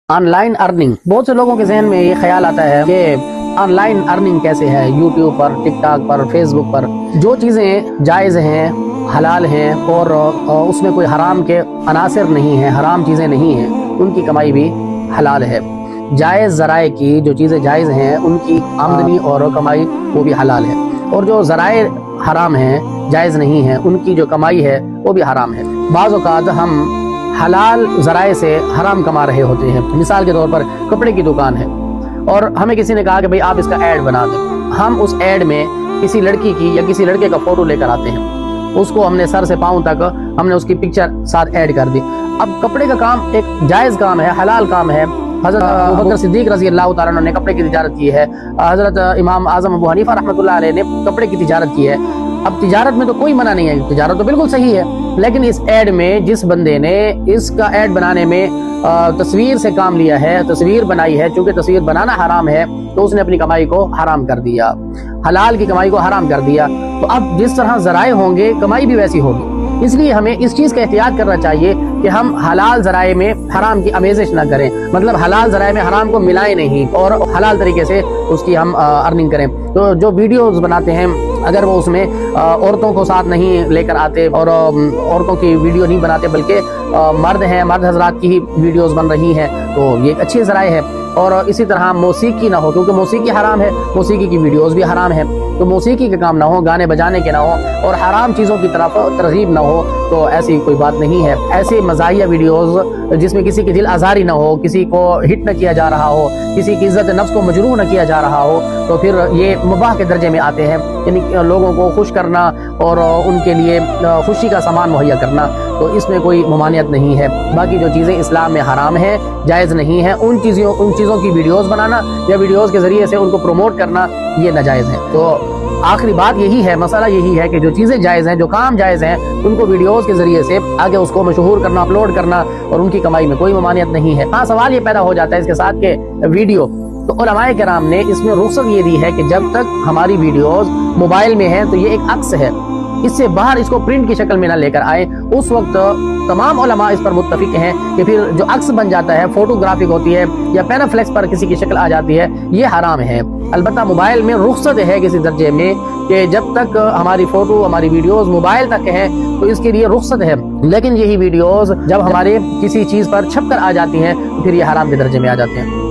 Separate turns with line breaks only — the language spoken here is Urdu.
آن لائن ارننگ، بہت سے لوگوں کے ذہن میں یہ خیال آتا ہے کہ آن لائن ارننگ کیسے ہے، یوٹیوب پر، ٹک ٹاک پر، فیس بک پر جو چیزیں جائز ہیں، حلال ہیں اور اس میں کوئی حرام کے عناصر نہیں ہیں، حرام چیزیں نہیں ہیں، ان کی کمائی بھی حلال ہے۔ جائز ذرائع کی جو چیزیں جائز ہیں ان کی آمدنی اور کمائی وہ بھی حلال ہے، اور جو ذرائع حرام ہیں، جائز نہیں ہیں، ان کی جو کمائی ہے وہ بھی حرام ہے۔ بعض اوقات ہم حلال ذرائع سے حرام کما رہے ہوتے ہیں۔ مثال کے طور پر کپڑے کی دکان ہے اور ہمیں کسی نے کہا کہ بھئی آپ اس کا ایڈ بنا دیں، ہم اس ایڈ میں کسی لڑکی کی یا کسی لڑکے کا فوٹو لے کر آتے ہیں، اس کو ہم نے سر سے پاؤں تک ہم نے اس کی پکچر ساتھ ایڈ کر دی۔ اب کپڑے کا کام ایک جائز کام ہے، حلال کام ہے۔ حضرت ابوبکر صدیق رضی اللہ تعالیٰ عنہ نے کپڑے کی تجارت کی ہے، حضرت امام اعظم ابو حنیفہ رحمۃ اللہ علیہ نے کپڑے کی تجارت کی ہے۔ اب تجارت میں تو کوئی منع نہیں ہے، تجارت تو بالکل صحیح ہے، لیکن اس ایڈ میں جس بندے نے اس کا ایڈ بنانے میں تصویر سے کام لیا ہے، تصویر بنائی ہے، چونکہ تصویر بنانا حرام ہے تو اس نے اپنی کمائی کو حرام کر دیا، حلال کی کمائی کو حرام کر دیا۔ تو اب جس طرح ذرائع ہوں گے کمائی بھی ویسی ہوگی، اس لیے ہمیں اس چیز کا احتیاط کرنا چاہیے کہ ہم حلال ذرائع میں حرام کی آمیزش نہ کریں، مطلب حلال ذرائع میں حرام کو ملائیں نہیں اور حلال طریقے سے اس کی ہم ارننگ کریں۔ تو جو ویڈیوز بناتے ہیں اگر وہ اس میں عورتوں کو ساتھ نہیں لے کر آتے اور عورتوں کی ویڈیو نہیں بناتے بلکہ مرد ہیں، مرد حضرات کی ہی ویڈیوز بن رہی ہیں، تو یہ ایک اچھی ذرائع ہے۔ اور اسی طرح موسیقی نہ ہو، کیونکہ موسیقی حرام ہے، موسیقی کی ویڈیوز بھی حرام ہے، تو موسیقی کے کام نہ ہو، گانے بجانے کے نہ ہو اور حرام چیزوں کی طرف ترغیب نہ ہو، تو ایسی کوئی بات نہیں ہے۔ ایسے مزاحیہ ویڈیوز جس میں کسی کی دل آزاری نہ ہو، کسی کو ہٹ نہ کیا جا رہا ہو، کسی کی عزت نفس کو مجروح نہ کیا جا رہا ہو، تو پھر یہ مباح کے درجے میں آتے ہیں، یعنی لوگوں کو خوش کرنا اور ان کے لیے خوشی کا سامان مہیا کرنا، تو اس میں کوئی ممانعت نہیں ہے۔ باقی جو چیزیں اسلام میں حرام ہیں، جائز نہیں ہیں، ان چیزوں کی ویڈیوز بنانا یا ویڈیوز کے ذریعے سے ان کو پروموٹ کرنا یہ ناجائز ہے۔ تو آخری بات یہی ہے، مسئلہ یہی ہے کہ جو چیزیں جائز ہیں، جو کام جائز ہیں، ان کو ویڈیوز کے ذریعے سے آگے اس کو مشہور کرنا، اپلوڈ کرنا، اور ان کی کمائی میں کوئی ممانعت نہیں ہے۔ ہاں، سوال یہ پیدا ہو جاتا ہے اس کے ساتھ کہ ویڈیو، تو علماء کرام نے اس میں رخصت یہ دی ہے کہ جب تک ہماری ویڈیوز موبائل میں ہیں تو یہ ایک عکس ہے، اس سے باہر اس کو پرنٹ کی شکل میں نہ لے کر آئے۔ اس وقت تمام علماء اس پر متفق ہیں کہ پھر جو عکس بن جاتا ہے، فوٹوگرافک ہوتی ہے یا پینافلیکس پر کسی کی شکل آ جاتی ہے، یہ حرام ہے۔ البتہ موبائل میں رخصت ہے کسی درجے میں کہ جب تک ہماری فوٹو، ہماری ویڈیوز موبائل تک ہیں تو اس کے لیے رخصت ہے، لیکن یہی ویڈیوز جب ہمارے کسی چیز پر چھپ کر آ جاتی ہیں تو پھر یہ حرام کے درجے میں آ جاتے ہیں۔